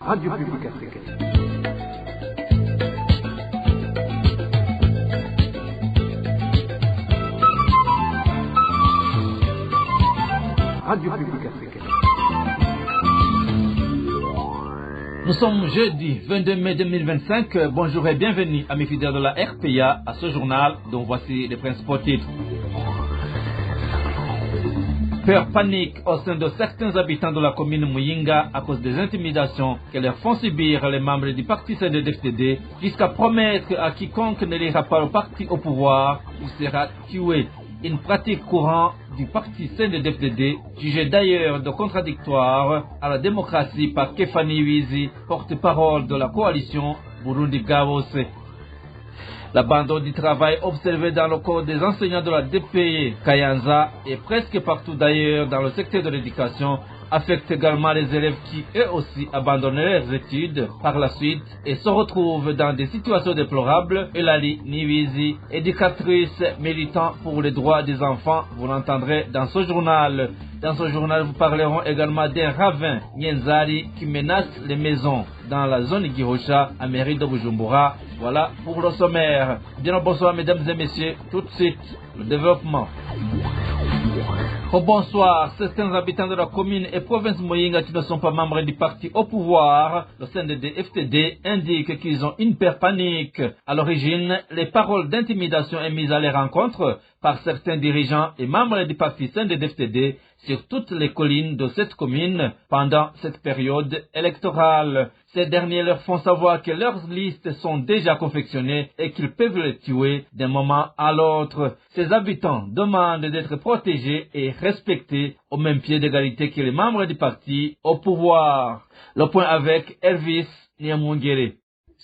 Radio Publique Africaine. Radio Publique Africaine. Nous sommes jeudi 22 mai 2025. Bonjour et bienvenue à mes fidèles de la RPA à ce journal dont voici les principaux titres. Peur panique au sein de certains habitants de la commune Muyinga à cause des intimidations que leur font subir les membres du parti CNDD-FDD jusqu'à promettre à quiconque ne lira pas le parti au pouvoir, il sera tué. Une pratique courante du parti CNDD-FDD, jugée d'ailleurs de contradictoire à la démocratie par Kefani Wizi, porte-parole de la coalition Burundi Gabose. L'abandon du travail observé dans le corps des enseignants de la DPE Kayanza et presque partout d'ailleurs dans le secteur de l'éducation affecte également les élèves qui eux aussi abandonnent leurs études par la suite et se retrouvent dans des situations déplorables. Elali Niwizi, éducatrice militant pour les droits des enfants, vous l'entendrez dans ce journal. Dans ce journal, vous parlerons également d'un ravin, Nienzari, qui menace les maisons dans la zone Gihosha, à mairie de Bujumbura. Voilà pour le sommaire. Bien le bonsoir mesdames et messieurs, tout de suite, le développement. Au bonsoir, certains habitants de la commune et province Muyinga qui ne sont pas membres du parti au pouvoir, le CNDD-FDD, indiquent qu'ils ont une peur panique. À l'origine, les paroles d'intimidation émises à les rencontres par certains dirigeants et membres du parti CNDD-FDD sur toutes les collines de cette commune pendant cette période électorale. Ces derniers leur font savoir que leurs listes sont déjà confectionnées et qu'ils peuvent les tuer d'un moment à l'autre. Ces habitants demandent d'être protégés et respectés au même pied d'égalité que les membres du parti au pouvoir. Le point avec Elvis Niamungere.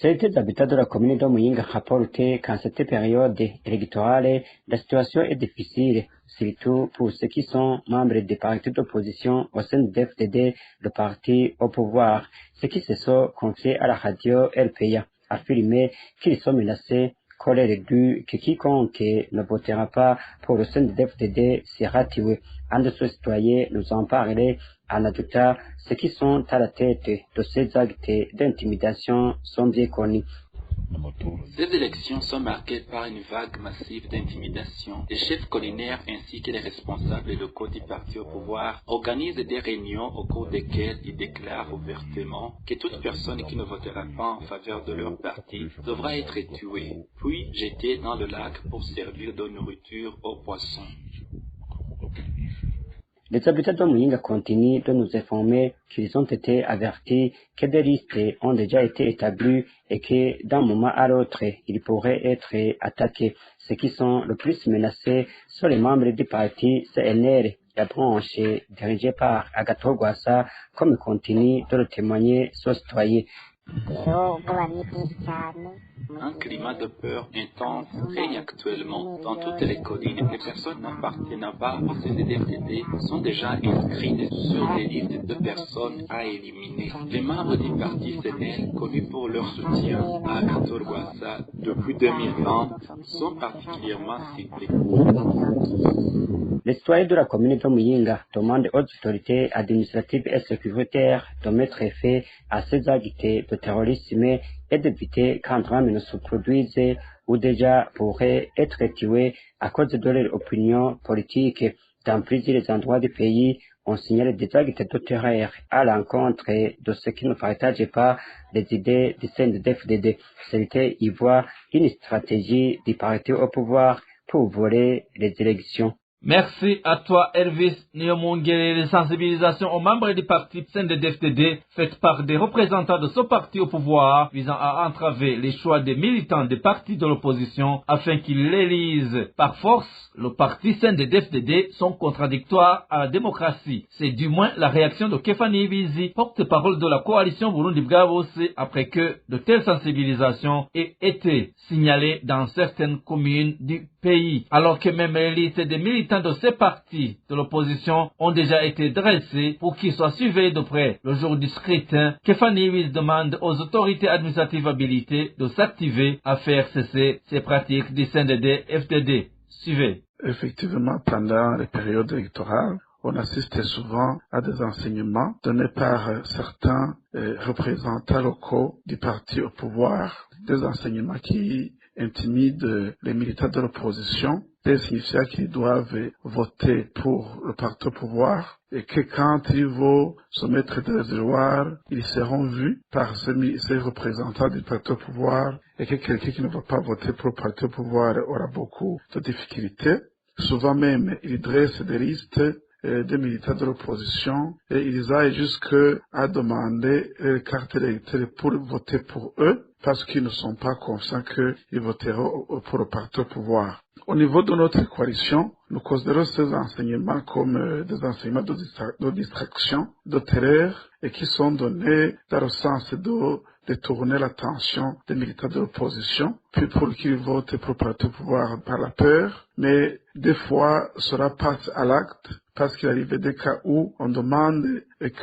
Certains habitants de la commune de Muyinga rapportent qu'en cette période électorale, la situation est difficile, surtout pour ceux qui sont membres des partis d'opposition au sein de l'FDD, le parti au pouvoir. Ceux qui se sont confiés à la radio RPA affirment qu'ils sont menacés, colère due que quiconque ne votera pas pour le sein de l'FDD sera tué. Un de ces citoyens nous en parlait en ajoutant ceux qui sont à la tête de ces actes d'intimidation sont bien connus. Ces élections sont marquées par une vague massive d'intimidation. Les chefs collinaires ainsi que les responsables locaux du parti au pouvoir organisent des réunions au cours desquelles ils déclarent ouvertement que toute personne qui ne votera pas en faveur de leur parti devra être tuée, puis jetée dans le lac pour servir de nourriture aux poissons. Les habitants de Muyinga continuent de nous informer qu'ils ont été avertis que des listes ont déjà été établies et que d'un moment à l'autre, ils pourraient être attaqués. Ceux qui sont le plus menacés sont les membres du parti CNR, la branche dirigée par Agathon Rwasa, comme continue de le témoigner ce citoyen. Un climat de peur intense règne actuellement dans toutes les collines. Les personnes n'appartenant pas au CNDD-FDD sont déjà inscrites sur des listes de personnes à éliminer. Les membres du parti CNL, connus pour leur soutien à Agathon Rwasa depuis 2020, sont particulièrement ciblés. Les citoyens de la commune de Muyinga demandent aux autorités administratives et sécuritaires de mettre fin à ces actes de terrorisme et d'éviter qu'un drame ne se produise ou déjà pourrait être tué à cause de leur opinion politique. Dans plusieurs endroits du pays, on signale des actes de terreur à l'encontre de ceux qui ne partagent pas les idées du CNDD-FDD. Certains y voient une stratégie du parti au pouvoir pour voler les élections. Merci à toi, Elvis Niamungere. Les sensibilisations aux membres du parti CNDD-FDD faites par des représentants de ce parti au pouvoir visant à entraver les choix des militants des partis de l'opposition afin qu'ils l'élisent par force le parti CNDD-FDD sont contradictoires à la démocratie. C'est du moins la réaction de Kefani Wizi, porte-parole de la coalition Burundi Bwabose, après que de telles sensibilisations aient été signalées dans certaines communes du pays. Alors que même les listes des militants de ces partis de l'opposition ont déjà été dressés pour qu'ils soient suivis de près le jour du scrutin, Kefani Wizi demande aux autorités administratives habilitées de s'activer à faire cesser ces pratiques du CNDD-FDD. Suivez. Effectivement, pendant les périodes électorales, on assiste souvent à des enseignements donnés par certains représentants locaux du parti au pouvoir, des enseignements qui intimident les militants de l'opposition, des signifiants qu'ils doivent voter pour le parti au pouvoir et que quand ils vont se mettre des réservoirs, ils seront vus par ces représentants du parti au pouvoir et que quelqu'un qui ne va pas voter pour le parti au pouvoir aura beaucoup de difficultés. Souvent même, ils dressent des listes des militants de l'opposition et ils aillent jusqu'à demander les cartes d'électeurs pour voter pour eux parce qu'ils ne sont pas conscients qu'ils voteront pour le parti au pouvoir. Au niveau de notre coalition, nous considérons ces enseignements comme des enseignements de distraction, de terreur et qui sont donnés dans le sens de détourner l'attention des militants de l'opposition, puis pour qu'ils votent pour le parti au pouvoir par la peur, mais des fois cela passe à l'acte parce qu'il arrive des cas où on demande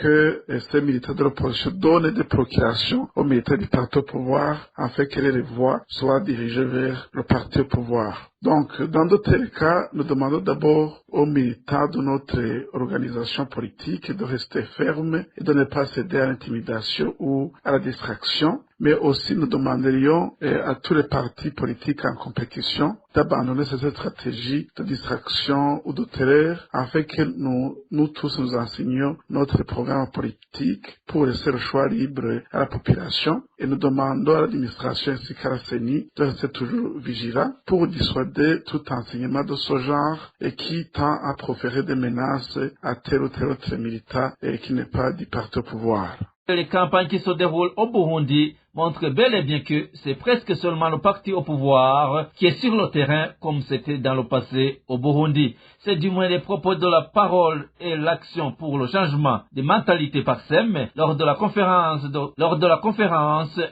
que ces militants de l'opposition donnent des procurations aux militants du parti au pouvoir afin que les voix soient dirigées vers le parti au pouvoir. Donc, dans de tels cas, nous demandons d'abord aux militants de notre organisation politique de rester fermes et de ne pas céder à l'intimidation ou à la distraction, mais aussi nous demanderions à tous les partis politiques en compétition d'abandonner cette stratégie de distraction ou de terreur afin que nous tous nous enseignions notre programme politique pour laisser le choix libre à la population et nous demandons à l'administration ainsi qu'à la CENI de rester toujours vigilants pour dissuader tout enseignement de ce genre et qui tend à proférer des menaces à tel ou tel autre militant et qui n'est pas du parti au pouvoir. Les campagnes qui se déroulent au Burundi montrent bel et bien que c'est presque seulement le parti au pouvoir qui est sur le terrain comme c'était dans le passé au Burundi. C'est du moins les propos de la parole et l'action pour le changement des mentalités Parsem lors de la conférence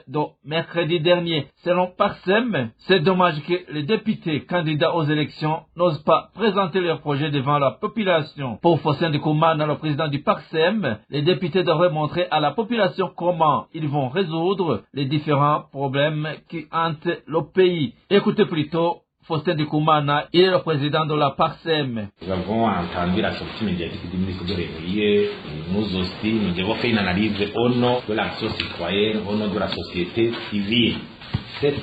de mercredi dernier. Selon Parsem, c'est dommage que les députés candidats aux élections n'osent pas présenter leurs projets devant la population. Pour Faustin Ndikumana, le président du Parsem, les députés devraient montrer à la population comment ils vont résoudre les différents problèmes qui hantent le pays. Écoutez plutôt Faustin Ndikumana, il est le président de la Parsem. Nous avons entendu la sortie médiatique du ministre de l'Intérieur. Nous aussi, nous devons faire une analyse au nom de l'action citoyenne, au nom de la société civile. Cet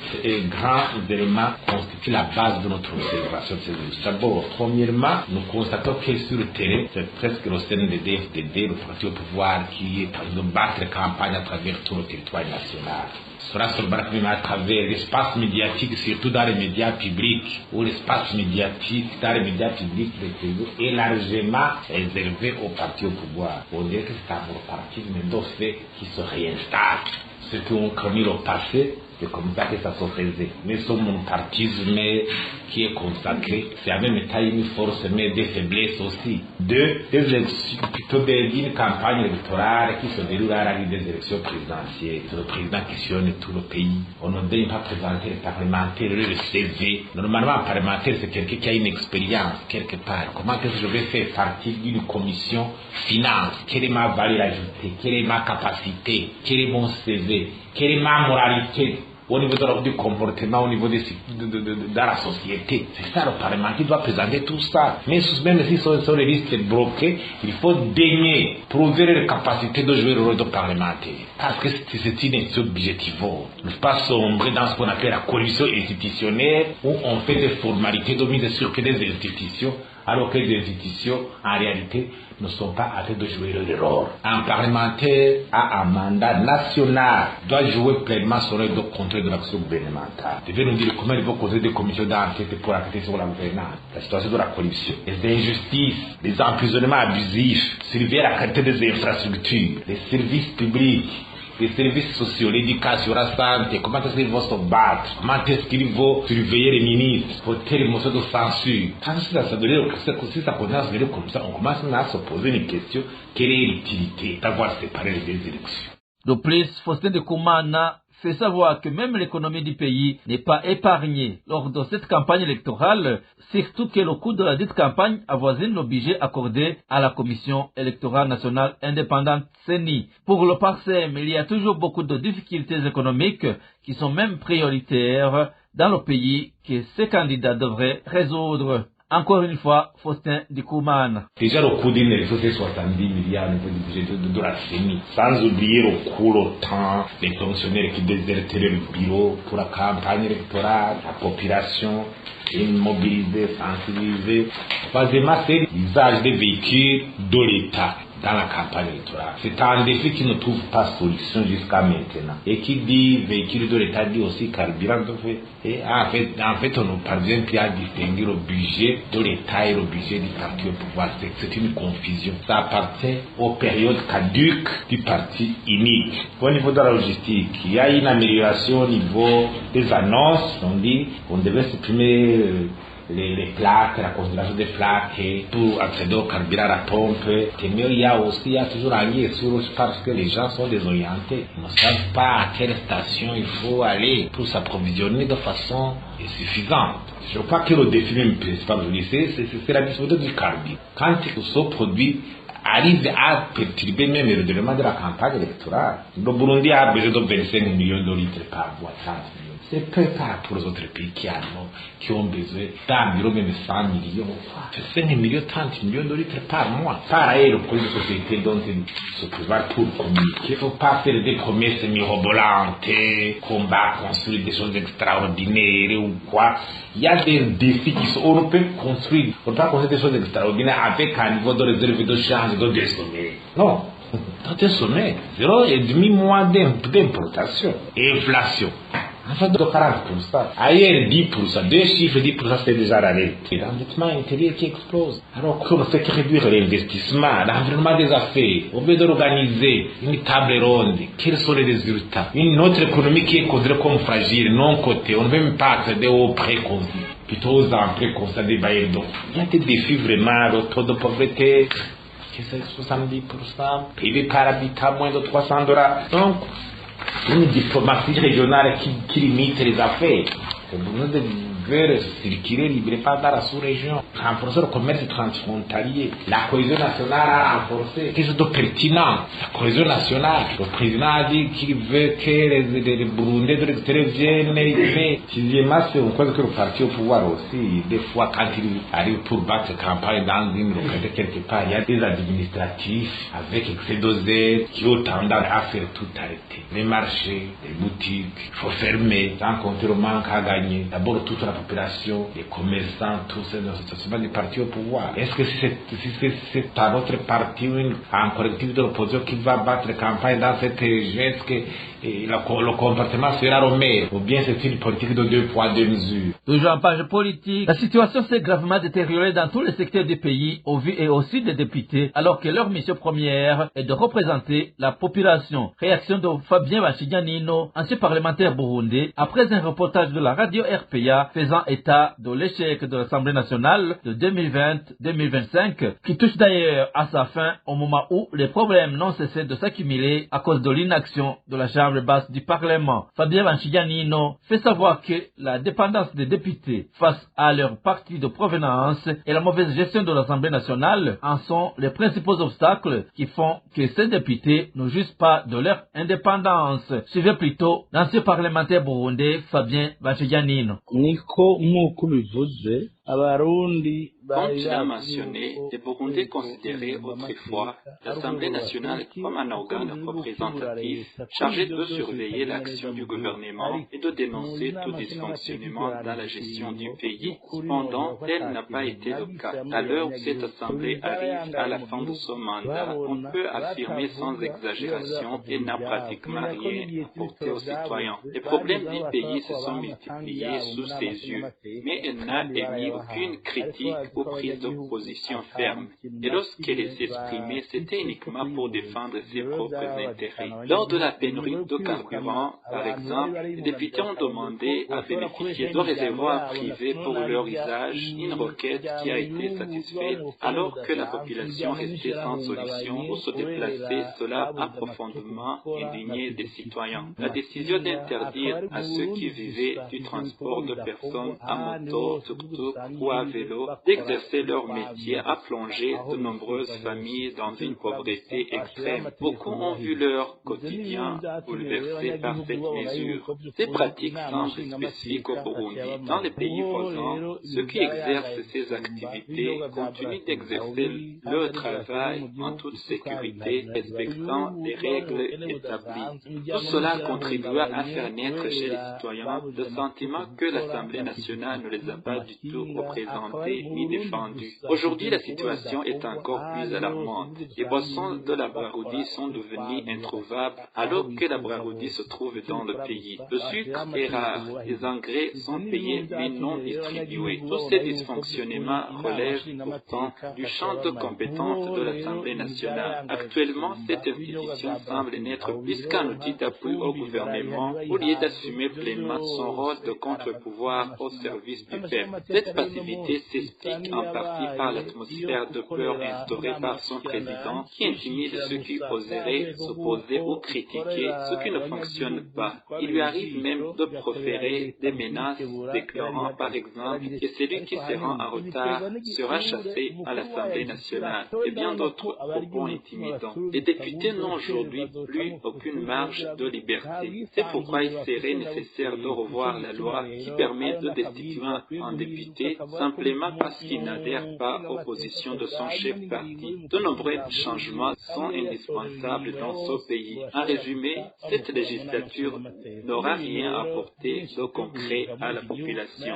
grand élément constitue la base de notre observation de ces élections. D'abord, premièrement, nous constatons que sur le terrain, c'est presque le CNDD-FDD, le parti au pouvoir, qui est en train de battre campagne à travers tout le territoire national. Cela se braque même à travers l'espace médiatique, surtout dans les médias publics, où l'espace médiatique dans les médias publics est largement réservé au parti au pouvoir. On dirait que c'est un parti, mais d'autres faits qui se réinstallent. Ce qu'on connaît le passé, c'est comme ça que ça se faisait. Mais ce monarchisme qui est consacré, c'est en même temps une force, mais des faiblesses aussi. Plutôt d'une campagne électorale qui se déroule à la des élections présidentielles. C'est le président qui sillonne tout le pays. On ne doit pas présenter les parlementaires, le CV. Normalement, un parlementaire, c'est quelqu'un qui a une expérience quelque part. Comment est-ce que je vais faire partie d'une commission finance? Quelle est ma valeur ajoutée? Quelle est ma capacité? Quel est mon CV? Quelle est ma moralité? Au niveau du comportement, au niveau de la société. C'est ça le Parlement qui doit présenter tout ça. Mais même si sur les listes bloquées, il faut daigner prouver les capacités de jouer le rôle de parlementaire. Parce que c'est une objectif. Ne pas sombrer dans ce qu'on appelle la corruption institutionnelle, où on fait des formalités de mise sur pied des institutions, alors que les institutions, en réalité, ne sont pas à train de jouer le rôle. Un parlementaire a un mandat national, doit jouer pleinement son rôle de contrôle de l'action gouvernementale. Il devait nous dire comment il faut causer des commissions d'enquête pour enquêter sur la gouvernance, la situation de la corruption, les injustices, les emprisonnements abusifs, surveiller la qualité des infrastructures, les services publics, les services sociaux, l'éducation, la santé, comment est-ce qu'ils vont se battre, comment est-ce qu'ils vont surveiller les ministres, voter les motions de censure. Si ça commence à se donner comme ça, on commence à se poser une question, quelle est l'utilité d'avoir séparé les deux élections? De plus, Faustin Ndikumana fait savoir que même l'économie du pays n'est pas épargnée lors de cette campagne électorale, surtout que le coût de la dite campagne avoisine le budget accordé à la Commission électorale nationale indépendante CENI. Pour le Parsem, il y a toujours beaucoup de difficultés économiques qui sont même prioritaires dans le pays que ces candidats devraient résoudre. Encore une fois, Faustin Dikoumane. Déjà le coût d'une élection c'est 70 milliards au niveau du budget de la CENI. Sans oublier le coût, le temps, les fonctionnaires qui déserteraient le bureau pour la campagne électorale, la population immobilisée, sensibilisée. Troisièmement, c'est l'usage des véhicules de l'État dans la campagne électorale. C'est un défi qui ne trouve pas solution jusqu'à maintenant. Et qui dit véhicule de l'État dit aussi carburant de fait. Et en fait, on ne parvient plus à distinguer le budget de l'État et le budget du parti au pouvoir. C'est une confusion. Ça appartient aux périodes caduques du parti unique. Au niveau de la logistique, il y a une amélioration au niveau des annonces. On dit qu'on devait supprimer les plaques, la considération des plaques pour accéder au carburant à la pompe. Mais il y a toujours un lien sur parce que les gens sont désorientés. Ils ne savent pas à quelle station il faut aller pour s'approvisionner de façon suffisante. Je crois que le défi même principal du lycée, c'est la disponibilité du carburant. Quand ce produit arrive à perturber même le déroulement de la campagne électorale, le Burundi a besoin de 25 millions de litres par mois, 30 millions. C'est peu pour les autres pays qui ont besoin d'environ même 100 millions. C'est 5 millions, 30 millions de litres par mois. Pareil, le projet de société dont il se prépare pour communiquer. Il ne faut pas faire des promesses mirobolantes, qu'on va construire des choses extraordinaires ou quoi. Il y a des défis qui sont, on peut pas construire des choses extraordinaires avec un niveau de réserve de change de sommet. Non. Dans un sommet, 0,5 mois d'importation et inflation. En fait, de 40%. Ailleurs, 10%. Deux chiffres, 10%, c'est déjà la réalité. L'endettement intérieur qui explose. Alors qu'on ne fait que réduire l'investissement, l'environnement des affaires. Au lieu d'organiser une table ronde, quels sont les résultats? Une autre économie qui est considérée comme fragile, non cotée. On ne veut même pas accéder aux prêts conçus, plutôt aux emprunts constatés des bailleurs d'eau. Il y a des défis vraiment, le taux de pauvreté, c'est 70%, PIB par habitant, moins de $300. Donc, une diplomatie régionale qui limite les affaires. Nous devons circuler librement dans la sous-région, renforcer le commerce transfrontalier. La cohésion nationale a renforcé quelque chose de pertinent. La cohésion nationale, le président a dit qu'il veut que les Burundais de l'extérieur viennent ici. Sixièmement, c'est une chose que le parti au pouvoir aussi, des fois quand il arrive pour battre campagne dans une localité quelque part, il y a des administratifs avec excès d'oseille qui ont tendance à faire tout arrêter. Les marchés, les boutiques, il faut fermer, sans compter le manque à gagner. D'abord, toute la population, les commerçants, tout ça, c'est pas du parti au pouvoir. Est-ce que c'est un autre parti ou un collectif de l'opposition qui va battre la campagne dans cette région? Est-ce que le comportement sera le même? Ou bien c'est une politique de 2 poids 2 mesures? Toujours en page politique, la situation s'est gravement détériorée dans tous les secteurs du pays, au vu et au su des députés, alors que leur mission première est de représenter la population. Réaction de Fabien Bachiganino, ancien parlementaire burundais, après un reportage de la radio RPA faisant état de l'échec de l'Assemblée nationale de 2020-2025, qui touche d'ailleurs à sa fin au moment où les problèmes n'ont cessé de s'accumuler à cause de l'inaction de la Chambre basse du Parlement. Fabien Bachiganino fait savoir que la dépendance des députés face à leur parti de provenance et la mauvaise gestion de l'Assemblée nationale en sont les principaux obstacles qui font que ces députés ne jugent pas de leur indépendance. Suivez plutôt l'ancien parlementaire burundais Fabien Bachiganino. Comme tu l'as mentionné, les Burundais considéraient autrefois l'Assemblée nationale comme un organe représentatif chargé de surveiller l'action du gouvernement et de dénoncer tout dysfonctionnement dans la gestion du pays. Cependant, tel n'a pas été le cas. À l'heure où cette Assemblée arrive à la fin de son mandat, on peut affirmer sans exagération qu'elle n'a pratiquement rien apporté aux citoyens. Les problèmes du pays se sont multipliés sous ses yeux, mais elle n'a émis aucune critique aux prises de position fermes. Et lorsqu'elle s'exprimait, c'était uniquement pour défendre ses propres intérêts. Lors de la pénurie de carburant, par exemple, les députés ont demandé à bénéficier de réservoirs privés pour leur usage, une requête qui a été satisfaite, alors que la population restait sans solution pour se déplacer. Cela a profondément indigné des citoyens. La décision d'interdire à ceux qui vivaient du transport de personnes à moto, tuk-tuk ou à vélo d'exercer leur métier a plongé de nombreuses familles dans une pauvreté extrême. Beaucoup ont vu leur quotidien bouleversé par cette mesure. Ces pratiques semblent spécifiques au Burundi. Dans les pays voisins, ceux qui exercent ces activités continuent d'exercer leur travail en toute sécurité, respectant les règles établies. Tout cela contribua à faire naître chez les citoyens le sentiment que l'Assemblée nationale ne les a pas du tout représentés ni défendus. Aujourd'hui, la situation est encore plus alarmante. Les boissons de la Braroudi sont devenues introuvables alors que la Braroudi se trouve dans le pays. Le sucre est rare, les engrais sont payés mais non distribués. Tous ces dysfonctionnements relèvent pourtant du champ de compétences de l'Assemblée nationale. Actuellement, cette institution semble n'être plus qu'un outil d'appui au gouvernement au lieu d'assumer pleinement son rôle de contre-pouvoir au service du peuple. Cette passivité s'explique en partie par l'atmosphère de peur instaurée par son président qui intimide ceux qui oseraient s'opposer ou critiquer ce qui ne fonctionne pas. Il lui arrive même de proférer des menaces déclarant par exemple que celui qui se rend en retard sera chassé à l'Assemblée nationale et bien d'autres propos intimidants. Les députés n'ont aujourd'hui plus aucune marge de liberté. C'est pourquoi il serait nécessaire de revoir la loi qui permet de destituer un député simplement parce qu'il n'adhère pas aux positions de son chef parti. De nombreux changements sont indispensables dans ce pays. En résumé, cette législature n'aura rien apporté de concret à la population.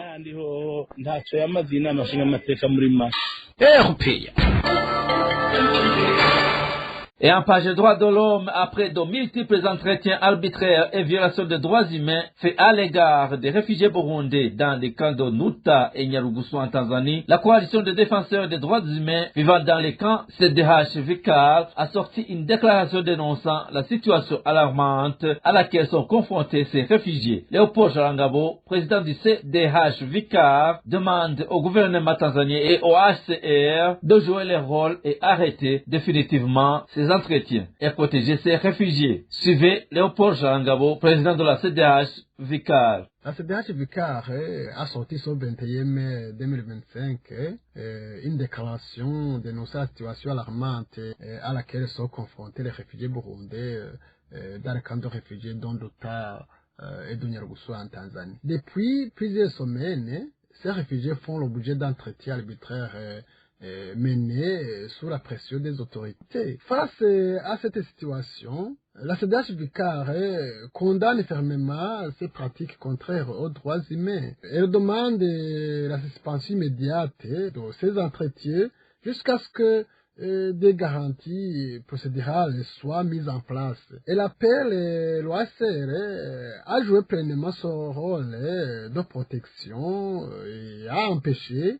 Et en page droits de l'homme, après de multiples entretiens arbitraires et violations des droits humains faits à l'égard des réfugiés burundais dans les camps de Nuta et Nyarugusu en Tanzanie, la coalition des défenseurs des droits humains vivant dans les camps CDH-Vicar a sorti une déclaration dénonçant la situation alarmante à laquelle sont confrontés ces réfugiés. Léopold Jarangabo, président du CDH-Vicar, demande au gouvernement tanzanien et au HCR de jouer leur rôle et arrêter définitivement ces entretiens et protéger ces réfugiés. Suivez Léopold Jarangabo, président de la CDH Vicar. La CDH Vicar a sorti ce 21 mai 2025 une déclaration dénonçant la situation alarmante à laquelle sont confrontés les réfugiés burundais dans le camp de réfugiés d'Onduta et de Nyarugusu en Tanzanie. Depuis plusieurs semaines, ces réfugiés font l'objet d'entretiens arbitraires menés sous la pression des autorités. Face à cette situation, la CDH Vicar condamne fermement ces pratiques contraires aux droits humains. Elle demande la suspension immédiate de ces entretiens jusqu'à ce que des garanties procédurales soient mises en place. Elle appelle l'OACR à jouer pleinement son rôle de protection et à empêcher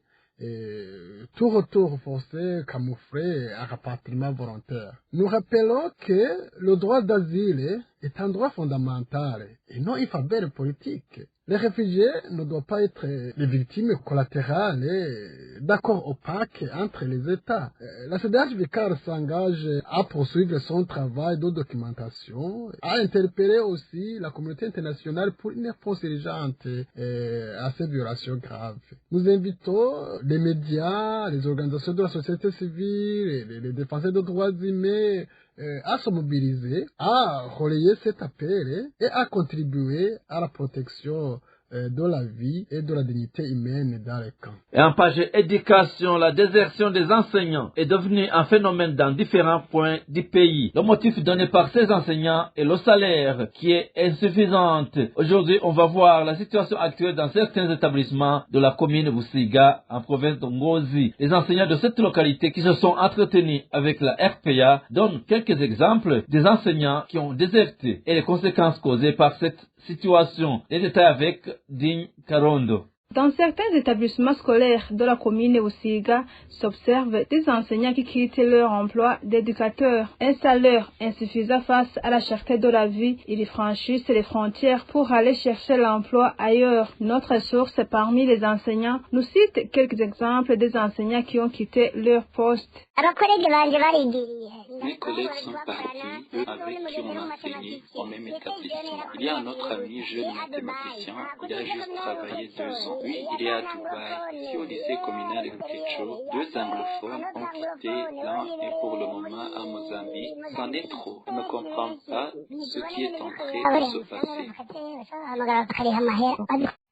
tout retour forcé, camouflé, à rapatriement volontaire. Nous rappelons que le droit d'asile est un droit fondamental et non une faveur politique. Les réfugiés ne doivent pas être les victimes collatérales d'accords opaques entre les États. La CDH Vicar s'engage à poursuivre son travail de documentation, à interpeller aussi la communauté internationale pour une réponse urgente à ces violations graves. Nous invitons les médias, les organisations de la société civile, les défenseurs des droits humains à se mobiliser, à relayer cet appel et à contribuer à la protection de la vie et de la dignité humaine dans les camps. Et en page éducation, la désertion des enseignants est devenue un phénomène dans différents points du pays. Le motif donné par ces enseignants est le salaire qui est insuffisant. Aujourd'hui, on va voir la situation actuelle dans certains établissements de la commune Busiga en province de Ngozi. Les enseignants de cette localité qui se sont entretenus avec la RPA donnent quelques exemples des enseignants qui ont déserté et les conséquences causées par cette situation. Les détails avec Digne Karondo. Dans certains établissements scolaires de la commune Busiga s'observent des enseignants qui quittent leur emploi d'éducateurs. Un salaire insuffisant face à la cherté de la vie, ils franchissent les frontières pour aller chercher l'emploi ailleurs. Notre source parmi les enseignants nous cite quelques exemples des enseignants qui ont quitté leur poste. Mes collègues sont partis, eux avec qui on enseignait au même établissement. Il y a un autre ami, jeune mathématicien, il a juste travaillé 2 ans. Lui, il est à Dubaï. Ici au lycée communal de Lukecho, 2 anglophones ont quitté l'un et pour le moment à Mozambique. C'en est trop. On ne comprend pas ce qui est en train de se passer.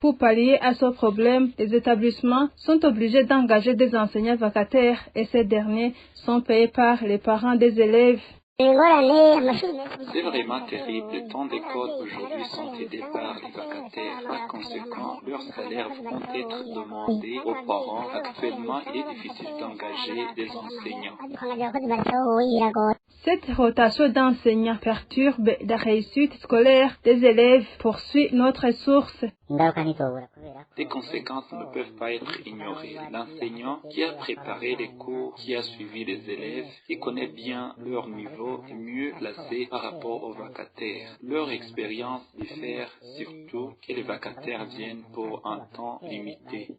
Pour pallier à ce problème, les établissements sont obligés d'engager des enseignants vacataires et ces derniers sont payés par les parents des élèves. C'est vraiment terrible. Tant d'écoles aujourd'hui sont aidées par les vacataires. Par conséquent, leurs salaires vont être demandés aux parents. Actuellement, il est difficile d'engager des enseignants. Cette rotation d'enseignants perturbe la réussite scolaire des élèves, poursuit notre source. Les conséquences ne peuvent pas être ignorées. L'enseignant qui a préparé les cours, qui a suivi les élèves, qui connaît bien leur niveau, est mieux placé par rapport aux vacataires. Leur expérience diffère surtout que les vacataires viennent pour un temps limité.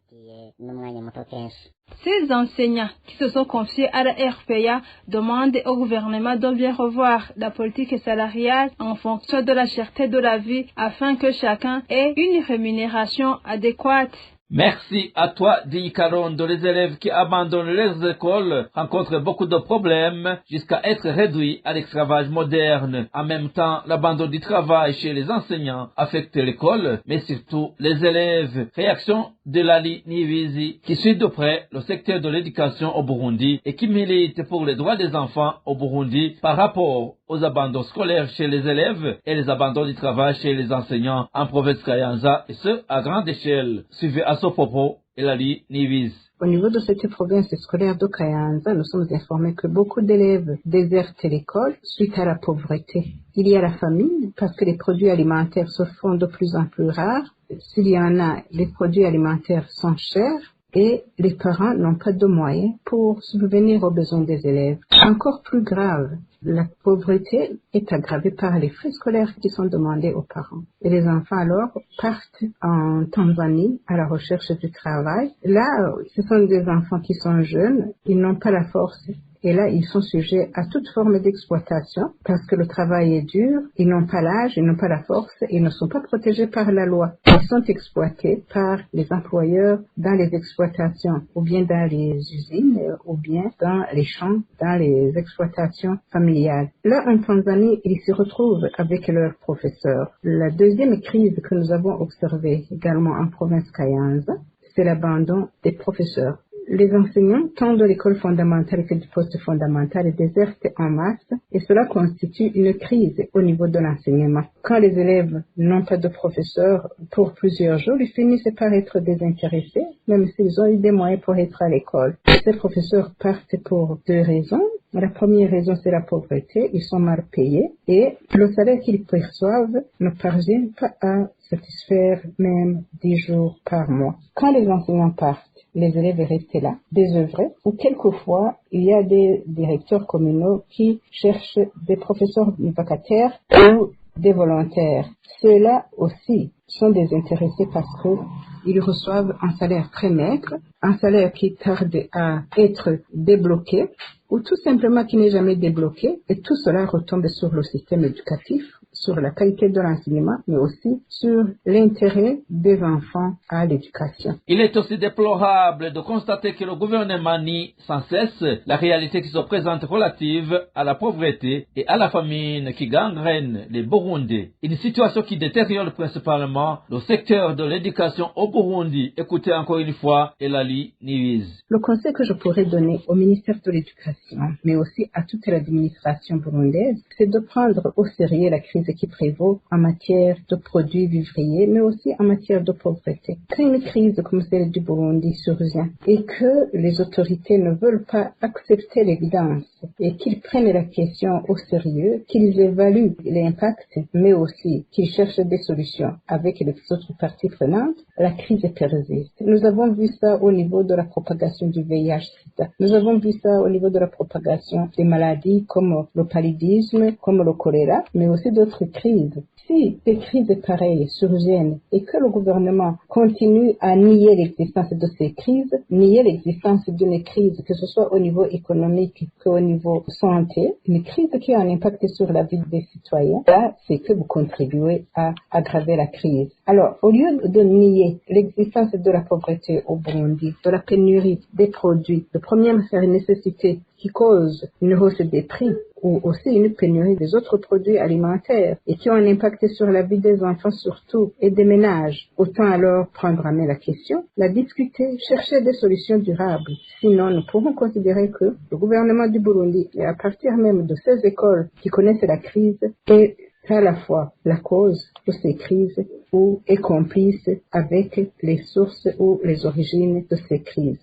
Ces enseignants qui se sont confiés à la RPA demandent au gouvernement de bien revoir la politique salariale en fonction de la cherté de la vie afin que chacun ait une rémunération adéquate. Merci à toi, Di Carondo. Les élèves qui abandonnent leurs écoles rencontrent beaucoup de problèmes jusqu'à être réduits à l'esclavage moderne. En même temps, l'abandon du travail chez les enseignants affecte l'école, mais surtout les élèves. Réaction de Lali Nivizi, qui suit de près le secteur de l'éducation au Burundi et qui milite pour les droits des enfants au Burundi par rapport aux abandons scolaires chez les élèves et les abandons du travail chez les enseignants en province Kayanza, et ce, à grande échelle. Suivez à ce propos Elali Niviz. Au niveau de cette province scolaire de Kayanza, nous sommes informés que beaucoup d'élèves désertent l'école suite à la pauvreté. Il y a la famine parce que les produits alimentaires se font de plus en plus rares. S'il y en a, les produits alimentaires sont chers et les parents n'ont pas de moyens pour subvenir aux besoins des élèves. Encore plus grave, la pauvreté est aggravée par les frais scolaires qui sont demandés aux parents. Et les enfants alors partent en Tanzanie à la recherche du travail. Là, ce sont des enfants qui sont jeunes, ils n'ont pas la force. Et là, ils sont sujets à toute forme d'exploitation parce que le travail est dur, ils n'ont pas l'âge, ils n'ont pas la force, ils ne sont pas protégés par la loi. Ils sont exploités par les employeurs dans les exploitations, ou bien dans les usines, ou bien dans les champs, dans les exploitations familiales. Là, en Tanzanie, ils se retrouvent avec leurs professeurs. La deuxième crise que nous avons observée également en province Kayanza, c'est l'abandon des professeurs. Les enseignants, tant de l'école fondamentale que du poste fondamental, désertent en masse et cela constitue une crise au niveau de l'enseignement. Quand les élèves n'ont pas de professeur pour plusieurs jours, ils finissent par être désintéressés, même s'ils ont eu des moyens pour être à l'école. Ces professeurs partent pour 2 raisons. La première raison, c'est la pauvreté. Ils sont mal payés et le salaire qu'ils perçoivent ne parvient pas à satisfaire même 10 jours par mois. Quand les enseignants partent, les élèves restent là, désœuvrés, ou quelquefois, il y a des directeurs communaux qui cherchent des professeurs vacataires ou des volontaires. Ceux-là aussi sont désintéressés parce qu'ils reçoivent un salaire très maigre, un salaire qui tarde à être débloqué, ou tout simplement qui n'est jamais débloqué, et tout cela retombe sur le système éducatif, sur la qualité de l'enseignement, mais aussi sur l'intérêt des enfants à l'éducation. Il est aussi déplorable de constater que le gouvernement nie sans cesse la réalité qui se présente relative à la pauvreté et à la famine qui gangrène les Burundais. Une situation qui détériore principalement le secteur de l'éducation au Burundi. Écoutez encore une fois Elali Niviz. Le conseil que je pourrais donner au ministère de l'Éducation, mais aussi à toute l'administration burundaise, c'est de prendre au sérieux la crise qui prévaut en matière de produits vivriers, mais aussi en matière de pauvreté. Quand une crise comme celle du Burundi survient et que les autorités ne veulent pas accepter l'évidence et qu'ils prennent la question au sérieux, qu'ils évaluent l'impact, mais aussi qu'ils cherchent des solutions avec les autres parties prenantes, la crise persiste. Nous avons vu ça au niveau de la propagation du VIH-Sida. Nous avons vu ça au niveau de la propagation des maladies comme le paludisme, comme le choléra, mais aussi d'autres crises. Si des crises pareilles surviennent et que le gouvernement continue à nier l'existence de ces crises, nier l'existence d'une crise, que ce soit au niveau économique qu'au niveau santé, une crise qui a un impact sur la vie des citoyens, là, c'est que vous contribuez à aggraver la crise. Alors, au lieu de nier l'existence de la pauvreté au Burundi, de la pénurie des produits de première nécessité qui cause une hausse des prix, ou aussi une pénurie des autres produits alimentaires et qui ont un impact sur la vie des enfants surtout et des ménages. Autant alors prendre en main la question, la discuter, chercher des solutions durables. Sinon, nous pourrons considérer que le gouvernement du Burundi, et à partir même de ces écoles qui connaissent la crise, est à la fois la cause de ces crises ou est complice avec les sources ou les origines de ces crises.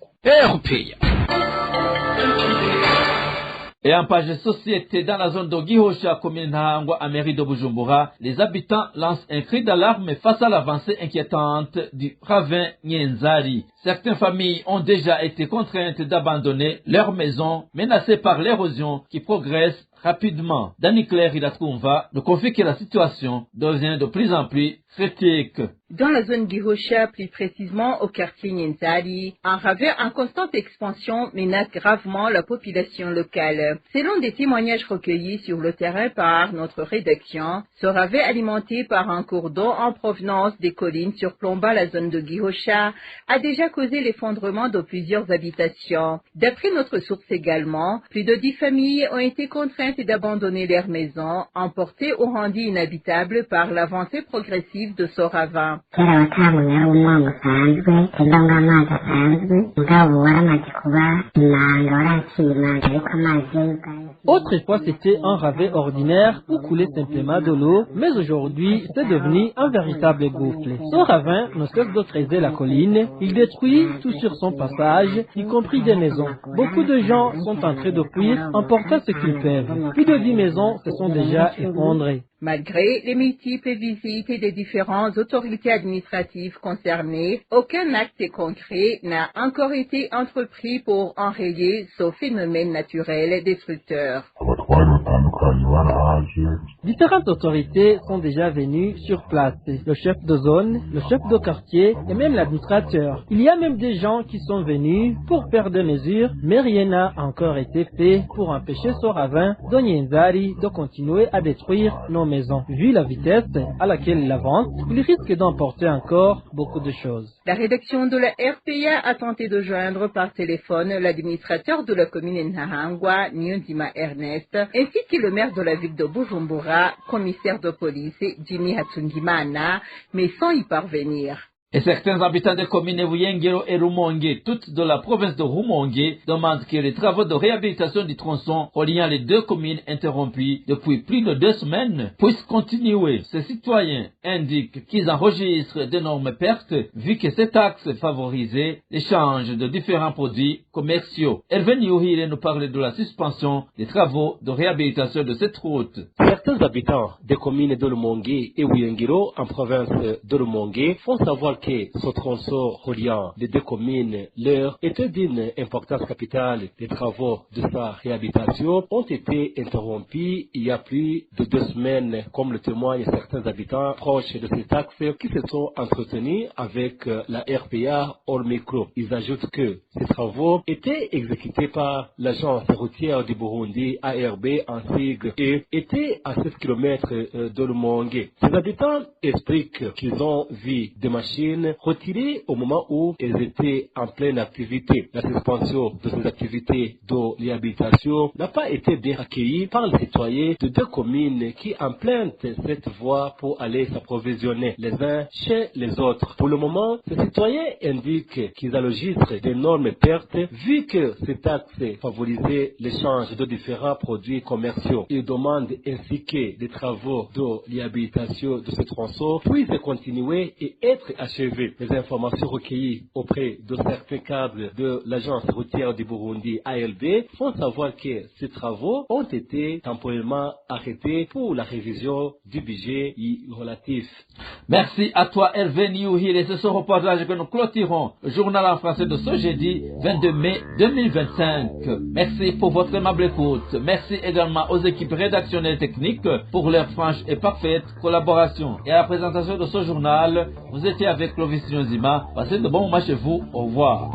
Et en page de société, dans la zone de Gihosha, commune Nahangwa, à mairie de Bujumbura, les habitants lancent un cri d'alarme face à l'avancée inquiétante du ravin Nyenzari. Certaines familles ont déjà été contraintes d'abandonner leurs maisons, menacées par l'érosion qui progresse rapidement. Dani Claire Ilatkoumva nous confie que la situation devient de plus en plus critique. Dans la zone Gihosha, plus précisément au quartier Nyenzari, un ravin en constante expansion menace gravement la population locale. Selon des témoignages recueillis sur le terrain par notre rédaction, ce ravin alimenté par un cours d'eau en provenance des collines surplombant la zone de Gihosha a déjà causé l'effondrement de plusieurs habitations. D'après notre source également, plus de 10 familles ont été contraintes d'abandonner leurs maisons, emportées ou rendues inhabitables par l'avancée progressive de ce ravin. Autrefois, c'était un ravin ordinaire où coulait simplement de l'eau, mais aujourd'hui, c'est devenu un véritable gouffre. Ce ravin ne cesse de creuser la colline, il détruit tout sur son passage, y compris des maisons. Beaucoup de gens sont en train de fuir, emportant ce qu'ils peuvent. Plus de 10 maisons se sont déjà effondrées. Malgré les multiples visites des différentes autorités administratives concernées, aucun acte concret n'a encore été entrepris pour enrayer ce phénomène naturel destructeur. Différentes autorités sont déjà venues sur place. Le chef de zone, le chef de quartier et même l'administrateur. Il y a même des gens qui sont venus pour faire des mesures, mais rien n'a encore été fait pour empêcher ce ravin de Nyenzari de continuer à détruire nos maisons. Vu la vitesse à laquelle il avance, il risque d'emporter encore beaucoup de choses. La rédaction de la RPA a tenté de joindre par téléphone l'administrateur de la commune Nahangwa, Nyondima Ernest, ainsi que le maire de la ville de Bujumbura, commissaire de police Jimmy Hatsungimana, mais sans y parvenir. Et certains habitants des communes Wuyengero et Rumongue, toutes de la province de Rumongue, demandent que les travaux de réhabilitation du tronçon reliant les deux communes interrompus depuis plus de 2 semaines puissent continuer. Ces citoyens indiquent qu'ils enregistrent d'énormes pertes vu que cet axe favorisait l'échange de différents produits commerciaux. Hervé Niouhire nous parle de la suspension des travaux de réhabilitation de cette route. Certains habitants des communes de Rumongue et Wuyengero en province de Rumongue font savoir que ce tronçon reliant les deux communes leur était d'une importance capitale. Les travaux de sa réhabilitation ont été interrompus il y a plus de 2 semaines, comme le témoignent certains habitants proches de cet axe qui se sont entretenus avec la RPA hors micro. Ils ajoutent que ces travaux étaient exécutés par l'agence routière du Burundi, ARB en sigle, et étaient à 7 km de Rumongue. Ces habitants expliquent qu'ils ont vu des machines retirées au moment où elles étaient en pleine activité. La suspension de ces activités de réhabilitation n'a pas été bien accueillie par les citoyens de 2 communes qui empruntent cette voie pour aller s'approvisionner les uns chez les autres. Pour le moment, ces citoyens indiquent qu'ils enregistrent d'énormes pertes vu que cet axe favorisait l'échange de différents produits commerciaux. Ils demandent ainsi que les travaux de réhabilitation de ce tronçon puissent continuer et être achevés achevé. Les informations recueillies auprès de certains cadres de l'agence routière du Burundi ALB font savoir que ces travaux ont été temporairement arrêtés pour la révision du budget relatif. Merci à toi Hervé Niouhil et c'est ce reportage que nous clôturons le journal en français de ce jeudi 22 mai 2025. Merci pour votre aimable écoute. Merci également aux équipes rédactionnelles techniques pour leur franche et parfaite collaboration. Et à la présentation de ce journal, vous étiez avec Clovis Nyonzima. Passez de bons moments chez vous. Au revoir.